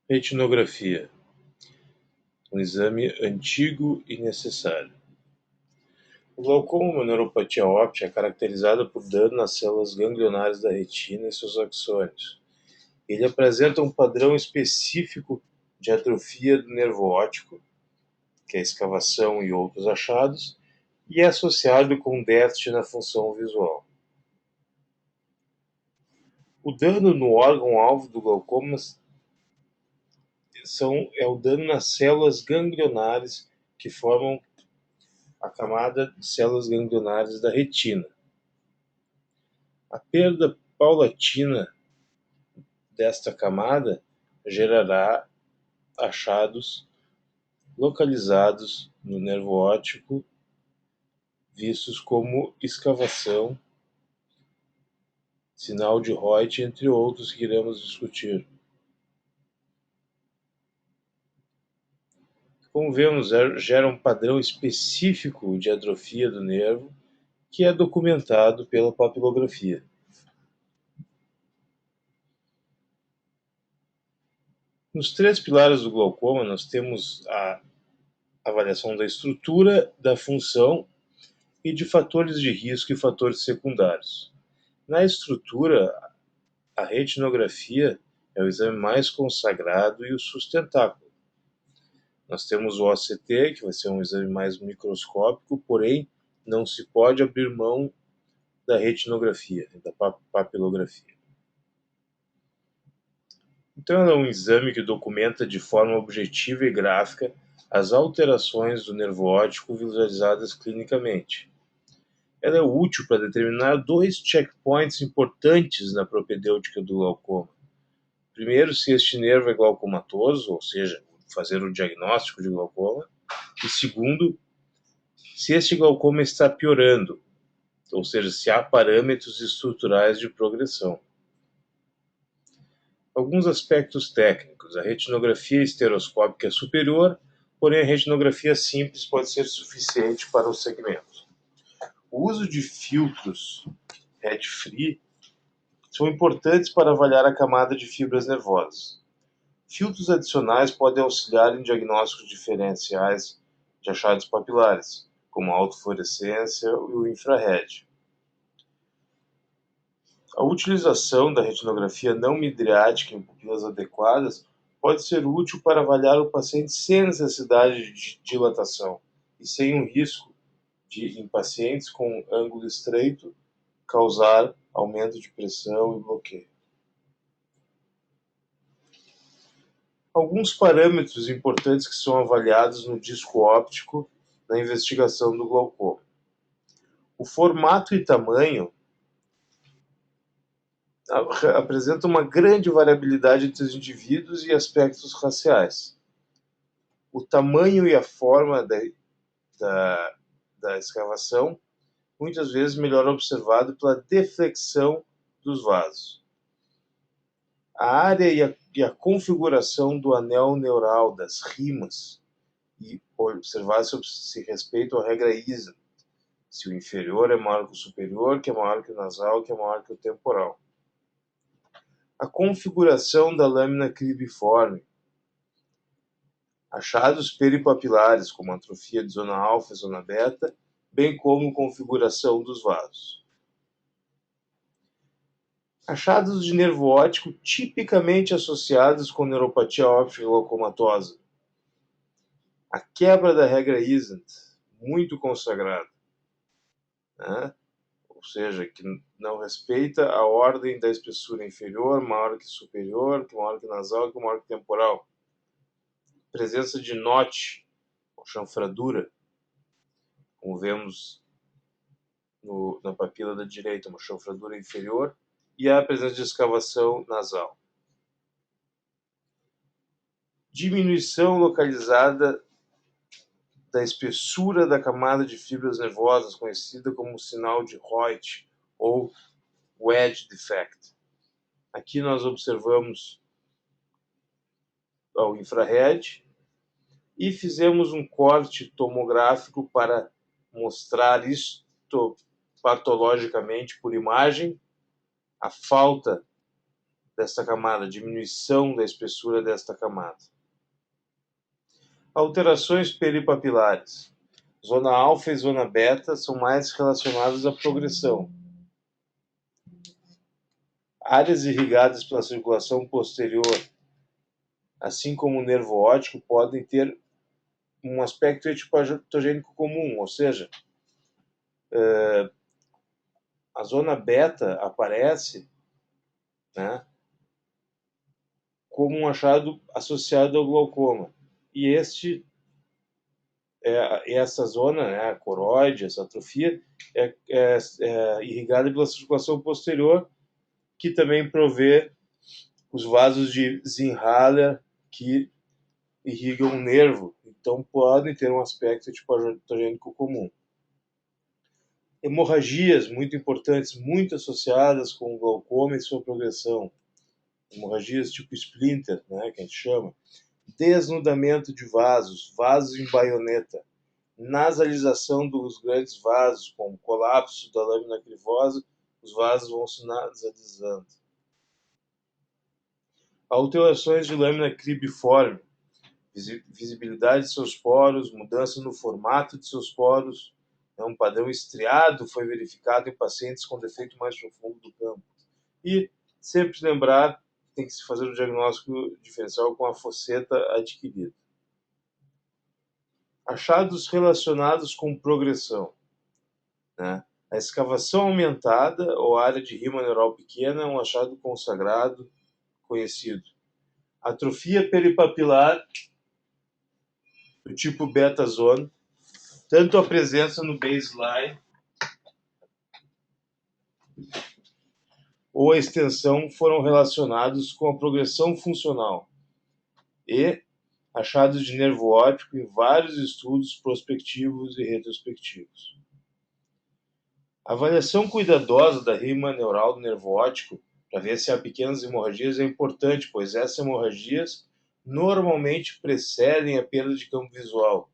Retinografia, um exame antigo e necessário. O glaucoma, uma neuropatia óptica, é caracterizada por dano nas células ganglionares da retina e seus axônios. Ele apresenta um padrão específico de atrofia do nervo óptico, que é a escavação e outros achados, e é associado com déficit na função visual. O dano no órgão-alvo do glaucoma é o dano nas células ganglionares que formam a camada de células ganglionares da retina. A perda paulatina desta camada gerará achados localizados no nervo óptico, vistos como escavação, sinal de Reut, entre outros que iremos discutir. Como vemos, gera um padrão específico de atrofia do nervo que é documentado pela papilografia. Nos três pilares do glaucoma, nós temos a avaliação da estrutura, da função e de fatores de risco e fatores secundários. Na estrutura, a retinografia é o exame mais consagrado e o sustentáculo. Nós temos o OCT, que vai ser um exame mais microscópico, porém não se pode abrir mão da retinografia, da papilografia. Então, ela é um exame que documenta de forma objetiva e gráfica as alterações do nervo óptico visualizadas clinicamente. Ela é útil para determinar dois checkpoints importantes na propedêutica do glaucoma. Primeiro, se este nervo é glaucomatoso, ou seja, fazer o diagnóstico de glaucoma. E segundo, se este glaucoma está piorando, ou seja, se há parâmetros estruturais de progressão. Alguns aspectos técnicos. A retinografia estereoscópica é superior, porém a retinografia simples pode ser suficiente para o segmento. O uso de filtros RET-free são importantes para avaliar a camada de fibras nervosas. Filtros adicionais podem auxiliar em diagnósticos diferenciais de achados papilares, como a autofluorescência e o infrared. A utilização da retinografia não midriática em pupilas adequadas pode ser útil para avaliar o paciente sem necessidade de dilatação e sem um risco de, em pacientes com ângulo estreito, causar aumento de pressão e bloqueio. Alguns parâmetros importantes que são avaliados no disco óptico na investigação do glaucoma. O formato e tamanho apresenta uma grande variabilidade entre os indivíduos e aspectos raciais. O tamanho e a forma da escavação, muitas vezes melhor observado pela deflexão dos vasos. A área e a configuração do anel neural, das rimas, e observar se respeita à regra Eisen, se o inferior é maior que o superior, que é maior que o nasal, que é maior que o temporal. A configuração da lâmina cribiforme. Achados peripapilares, como atrofia de zona alfa e zona beta, bem como configuração dos vasos. Achados de nervo óptico tipicamente associados com neuropatia óptica glaucomatosa. A quebra da regra Eisen, muito consagrada, né? Ou seja, que não respeita a ordem da espessura inferior, maior que superior, que maior que nasal, que maior que temporal. Presença de notch, ou chanfradura, como vemos na papila da direita, uma chanfradura inferior, e a presença de escavação nasal. Diminuição localizada da espessura da camada de fibras nervosas, conhecida como sinal de Reut ou wedge defect. Aqui nós observamos o infrared e fizemos um corte tomográfico para mostrar isto patologicamente por imagem, a falta desta camada, diminuição da espessura desta camada. Alterações peripapilares. Zona alfa e zona beta são mais relacionadas à progressão. Áreas irrigadas pela circulação posterior, assim como o nervo óptico, podem ter um aspecto etipatogênico comum, ou seja, a zona beta aparece, né, como um achado associado ao glaucoma. E essa zona, né, a coroide, essa atrofia, é irrigada pela circulação posterior, que também provê os vasos de Zinhaler, que irrigam o nervo, então podem ter um aspecto etipatogênico comum. Hemorragias muito importantes, muito associadas com o glaucoma e sua progressão. Hemorragias tipo splinter, né, que a gente chama. Desnudamento de vasos, vasos em baioneta. Nasalização dos grandes vasos, com colapso da lâmina crivosa, os vasos vão se nasalizando. Alterações de lâmina cribiforme, visibilidade de seus poros, mudança no formato de seus poros, um padrão estriado foi verificado em pacientes com defeito mais profundo do campo. E sempre lembrar que tem que se fazer o diagnóstico diferencial com a fosseta adquirida. Achados relacionados com progressão, né? A escavação aumentada ou área de rima neural pequena é um achado consagrado, conhecido. Atrofia peripapilar do tipo beta-zone, tanto a presença no baseline ou a extensão foram relacionados com a progressão funcional e achados de nervo óptico em vários estudos prospectivos e retrospectivos. A avaliação cuidadosa da rima neural do nervo óptico para ver se há pequenas hemorragias é importante, pois essas hemorragias normalmente precedem a perda de campo visual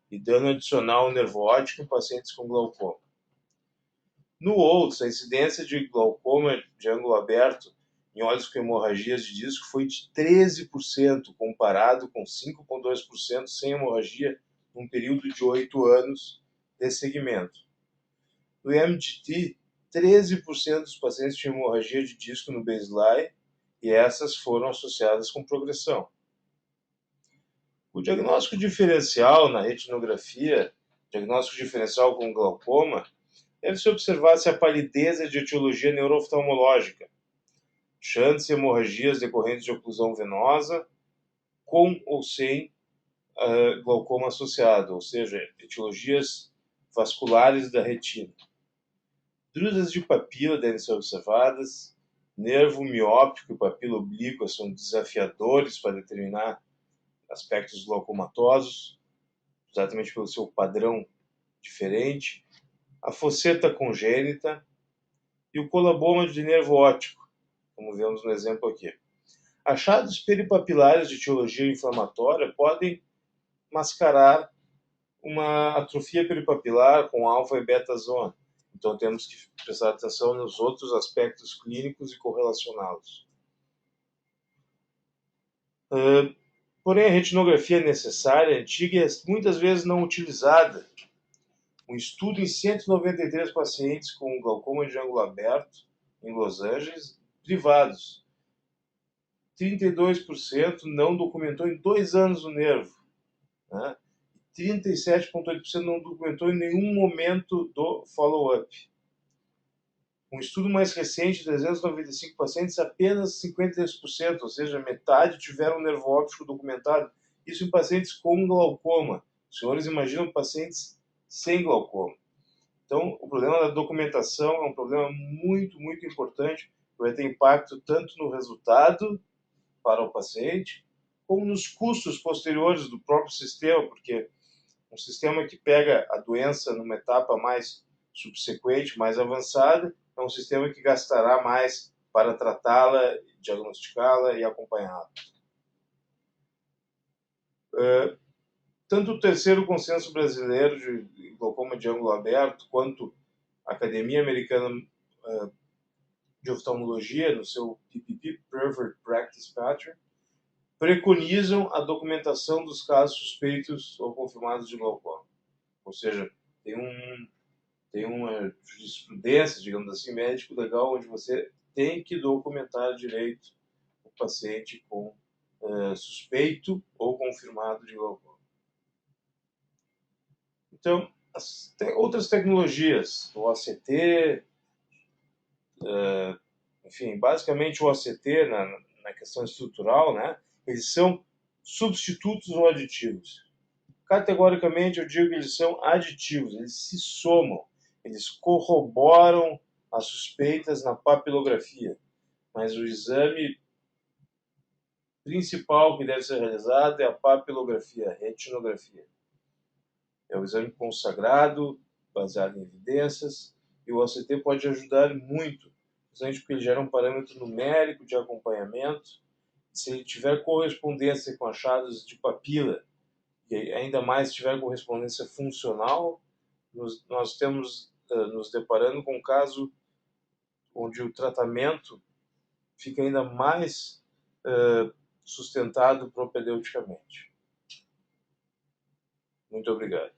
e dano adicional ao nervo óptico em pacientes com glaucoma. No outro, a incidência de glaucoma de ângulo aberto em olhos com hemorragias de disco foi de 13%, comparado com 5,2% sem hemorragia num período de 8 anos de segmento. No MGT, 13% dos pacientes tinham hemorragia de disco no baseline e essas foram associadas com progressão. O diagnóstico diferencial na retinografia, diagnóstico diferencial com glaucoma, deve-se observar se a palidez é de etiologia neurooftalmológica, chances e hemorragias decorrentes de oclusão venosa, com ou sem glaucoma associado, ou seja, etiologias vasculares da retina. Drusas de papila devem ser observadas, nervo mióptico e papila oblíqua são desafiadores para determinar aspectos glaucomatosos, exatamente pelo seu padrão diferente, a fosseta congênita e o colaboma de nervo óptico, como vemos no exemplo aqui. Achados peripapilares de etiologia inflamatória podem mascarar uma atrofia peripapilar com alfa e beta zona. Então temos que prestar atenção nos outros aspectos clínicos e correlacioná-los. Porém, a retinografia necessária, antiga e muitas vezes não utilizada. Um estudo em 193 pacientes com glaucoma de ângulo aberto em Los Angeles, privados. 32% não documentou em 2 anos o nervo. Né? 37,8% não documentou em nenhum momento do follow-up. Um estudo mais recente, de 395 pacientes, apenas 53%, ou seja, metade tiveram nervo óptico documentado. Isso em pacientes com glaucoma. Os senhores imaginam pacientes sem glaucoma. Então, o problema da documentação é um problema muito, muito importante, que vai ter impacto tanto no resultado para o paciente, como nos custos posteriores do próprio sistema, porque um sistema que pega a doença numa etapa mais subsequente, mais avançada, é um sistema que gastará mais para tratá-la, diagnosticá-la e acompanhá-la. Tanto o terceiro consenso brasileiro de glaucoma de ângulo aberto, quanto a Academia Americana de Oftalmologia, no seu PPP, Preferred Practice Pattern, preconizam a documentação dos casos suspeitos ou confirmados de glaucoma. Ou seja, tem uma jurisprudência, digamos assim, médico legal, onde você tem que documentar direito o paciente com suspeito ou confirmado de glaucoma. Então, outras tecnologias, o OCT, enfim, basicamente o OCT na questão estrutural, né, eles são substitutos ou aditivos. Categoricamente, eu digo que eles são aditivos, eles se somam, eles corroboram as suspeitas na papilografia, mas o exame principal que deve ser realizado é a papilografia, a retinografia. É o exame consagrado, baseado em evidências, e o OCT pode ajudar muito, principalmente porque ele gera um parâmetro numérico de acompanhamento. Se ele tiver correspondência com achados de papila, e ainda mais se tiver correspondência funcional, nós estamos nos deparando com um caso onde o tratamento fica ainda mais sustentado propedeuticamente. Muito obrigado.